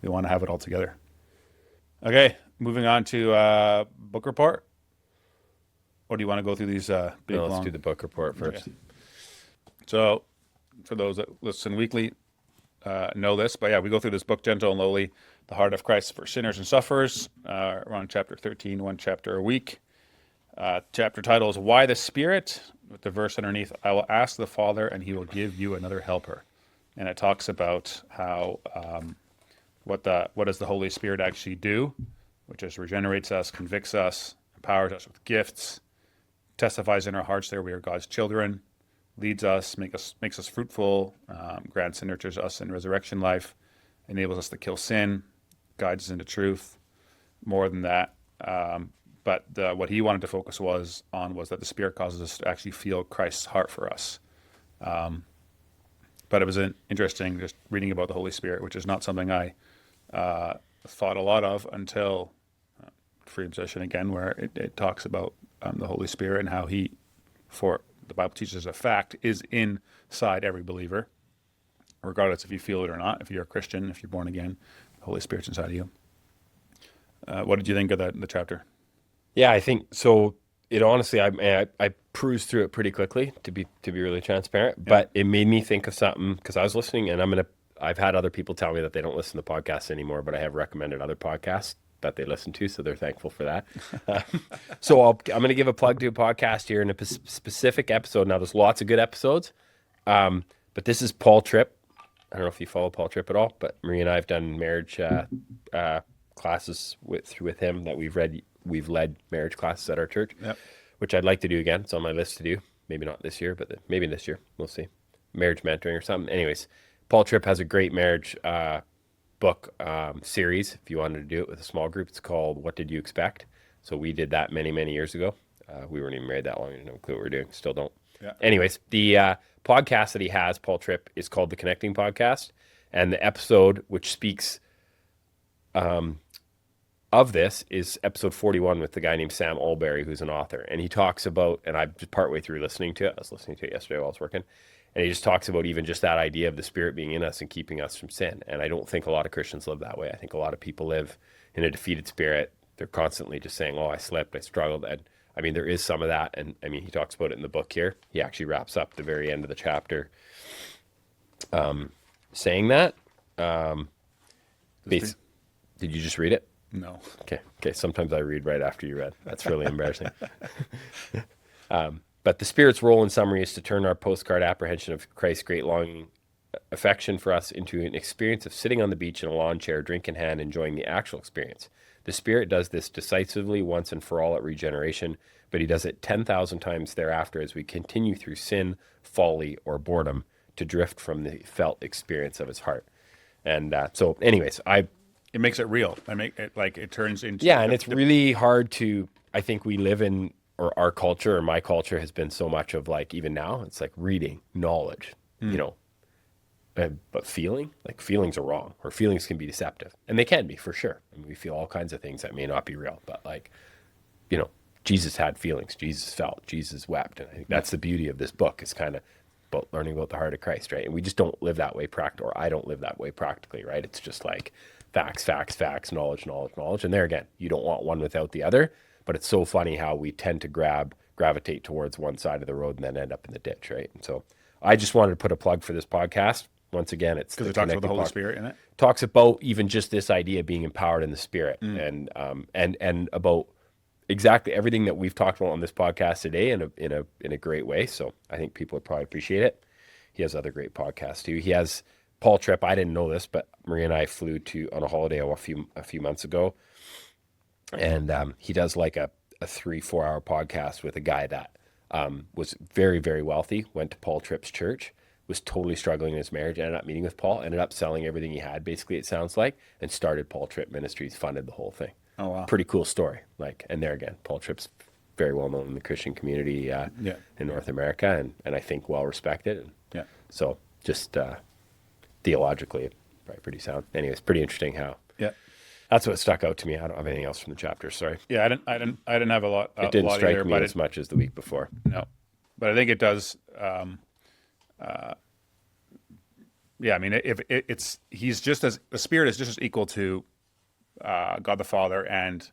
we want to have it all together. Okay, moving on to book report. Or do you want to go through these big No, let's do long? the book report Okay. first. So for those that listen weekly, know this, but yeah, we go through this book, Gentle and Lowly, the Heart of Christ for Sinners and Sufferers. Around chapter 13, one chapter a week. Chapter title is Why the Spirit, with the verse underneath, I will ask the Father and he will give you another helper. And it talks about how what does the Holy Spirit actually do, which is regenerates us, convicts us, empowers us with gifts, testifies in our hearts that we are God's children, leads us, makes us fruitful, grants and nurtures us in resurrection life, enables us to kill sin, guides us into truth. More than that, but what he wanted to focus was that the Spirit causes us to actually feel Christ's heart for us. But it was interesting just reading about the Holy Spirit, which is not something I thought a lot of until Freedom Session again, where it talks about the Holy Spirit and how he, for the Bible teaches a fact, is inside every believer, regardless if you feel it or not. If you're a Christian, if you're born again, the Holy Spirit's inside of you. What did you think of the chapter? Yeah, I think so. It honestly, I perused through it pretty quickly to be really transparent, Yeah. but it made me think of something because I was listening, and I've had other people tell me that they don't listen to podcasts anymore, but I have recommended other podcasts that they listen to, so they're thankful for that. So I'm going to give a plug to a podcast here in a specific episode. Now, there's lots of good episodes, but this is Paul Tripp. I don't know if you follow Paul Tripp at all, but Marie and I have done marriage classes with him that we've read. We've led marriage classes at our church, Yep. which I'd like to do again. It's on my list to do. Maybe not this year, but maybe this year. We'll see. Marriage mentoring or something. Anyways, Paul Tripp has a great marriage book series. If you wanted to do it with a small group, it's called What Did You Expect? So we did that many, many years ago. We weren't even married that long. I didn't know clue what we were doing. Still don't. Yeah. Anyways, the podcast that he has, Paul Tripp, is called The Connecting Podcast. And the episode, which speaks of this, is episode 41 with the guy named Sam Alberry, who's an author. And he talks about, and I'm just partway through listening to it. I was listening to it yesterday while I was working. And he just talks about even just that idea of the Spirit being in us and keeping us from sin. And I don't think a lot of Christians live that way. I think a lot of people live in a defeated spirit. They're constantly just saying, oh, I slipped, I struggled. And I mean, there is some of that. And I mean, he talks about it in the book here. He actually wraps up the very end of the chapter saying that. Did you just read it? No. Okay. Sometimes I read right after you read. That's really embarrassing. But the Spirit's role in summary is to turn our postcard apprehension of Christ's great longing affection for us into an experience of sitting on the beach in a lawn chair, drink in hand, enjoying the actual experience. The Spirit does this decisively once and for all at regeneration, but he does it 10,000 times thereafter as we continue through sin, folly, or boredom to drift from the felt experience of his heart. And so anyways, It makes it real. It turns into yeah, and it's really hard to, I think we live in, or our culture or my culture has been so much of like, even now, it's like reading, knowledge, but feelings are wrong, or feelings can be deceptive. And they can be, for sure. I mean, we feel all kinds of things that may not be real, but Jesus had feelings, Jesus felt, Jesus wept. And I think that's the beauty of this book, is kind of about learning about the heart of Christ, right? And we just don't live that way or I don't live that way practically, right? It's just like facts, facts, facts, knowledge, knowledge, knowledge. And there again, you don't want one without the other, but it's so funny how we tend to gravitate towards one side of the road and then end up in the ditch, right? And so I just wanted to put a plug for this podcast. Once again, it's because it talks about the Holy Spirit in it. Talks about even just this idea of being empowered in the Spirit, and about exactly everything that we've talked about on this podcast today in a great way. So I think people would probably appreciate it. He has other great podcasts too. He has Paul Tripp. I didn't know this, but Maria and I flew on a holiday a few months ago, and he does like a 3-4 hour podcast with a guy that was very, very wealthy, went to Paul Tripp's church, was totally struggling in his marriage, ended up meeting with Paul, ended up selling everything he had, basically, it sounds like, and started Paul Tripp Ministries, funded the whole thing. Oh, wow. Pretty cool story. And there again, Paul Tripp's very well known in the Christian community in North America, and I think well respected. Yeah. So just theologically, probably pretty sound. Anyways, pretty interesting how. Yeah. That's what stuck out to me. I don't have anything else from the chapter. Sorry. Yeah, I didn't have a lot. It didn't strike either, me as much as the week before. No, but I think it does yeah, I mean, if he's just as the Spirit is just as equal to God the Father and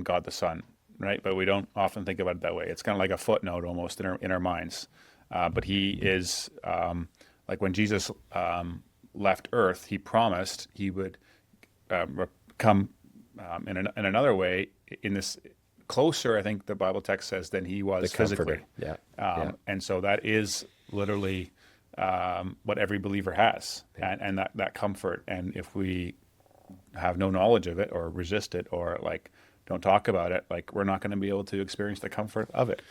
God the Son, right? But we don't often think about it that way. It's kind of like a footnote almost in our minds. But he is like when Jesus left Earth, he promised he would come in another way in this closer. I think the Bible text says than he was physically. Yeah. And so that is literally what every believer has, and that comfort. And if we have no knowledge of it or resist it or like don't talk about it, like we're not going to be able to experience the comfort of it.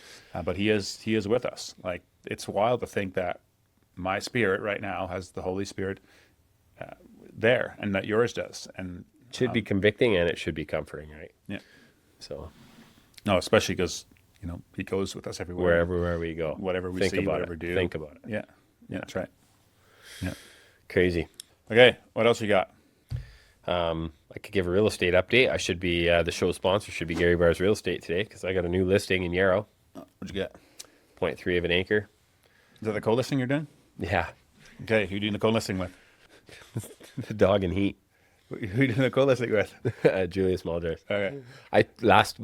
But he is with us. Like it's wild to think that my spirit right now has the Holy Spirit there, and that yours does. And It should be convicting and it should be comforting, right? yeah, So no, especially because he goes with us everywhere, wherever we go, whatever we think see, about whatever it. we do. Think about it. Yeah, that's right. Yeah. Crazy. Okay, what else you got? I could give a real estate update. I should be the show sponsor should be Gary Baars Real Estate today because I got a new listing in Yarrow, What'd you get? 0.3 of an acre. Is that the co-listing you're doing? Yeah, Okay, who are you doing the co-listing with? the dog and heat. Who are you doing the co-listing with? Julius Mulders. Okay. I last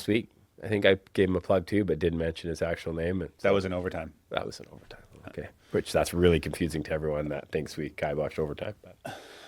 week I think I gave him a plug too, but didn't mention his actual name. And That was in overtime. that was an overtime. Okay, that's really confusing to everyone that thinks we kiboshed overtime. But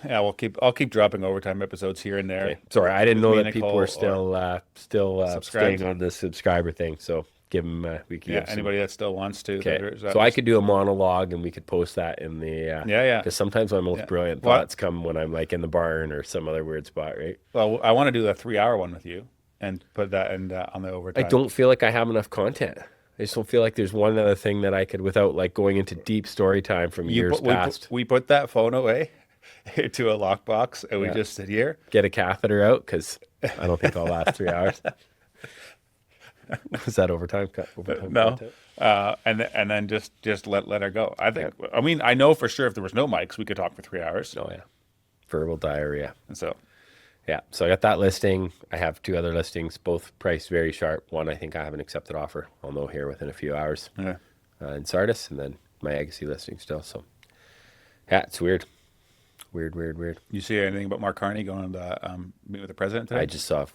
Yeah, I'll keep dropping overtime episodes here and there. okay. Sorry, I didn't With know me that and people Nicole were still subscribed. staying on the subscriber thing. So give them we can Yeah, give some. anybody that still wants to. Okay, so I could do a monologue and we could post that in the Yeah. Because sometimes my most brilliant Well, thoughts come when I'm like in the barn or some other weird spot, right? Well, I want to do the 3-hour one with you and put that on the I overtime. don't feel like I have enough content. I just don't feel like there's one other thing that I could, without like going into deep story time from years past. We put that phone away to a lockbox and we just sit here. Get a catheter out because I don't think I'll last 3 hours. Was that overtime? No. content? And then just let her go. I think. I mean, I know for sure if there was no mics, we could talk for 3 hours. Oh yeah, verbal diarrhea. And so, Yeah, so I got that listing. I have 2 other listings, both priced very sharp. One, I think I have an accepted offer. I'll know here within a few hours yeah. in Sardis, and then my Agassiz listing still. So, yeah, it's weird. Weird. You see anything about Mark Carney going to meet with the president today? I just saw.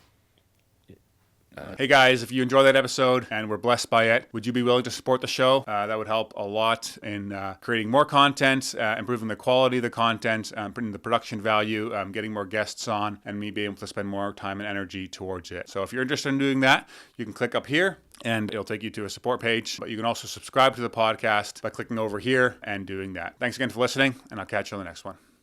Hey guys, if you enjoyed that episode and were blessed by it, would you be willing to support the show? That would help a lot in creating more content, improving the quality of the content, putting the production value, getting more guests on, and me being able to spend more time and energy towards it. So if you're interested in doing that, you can click up here and it'll take you to a support page. But you can also subscribe to the podcast by clicking over here and doing that. Thanks again for listening, and I'll catch you on the next one.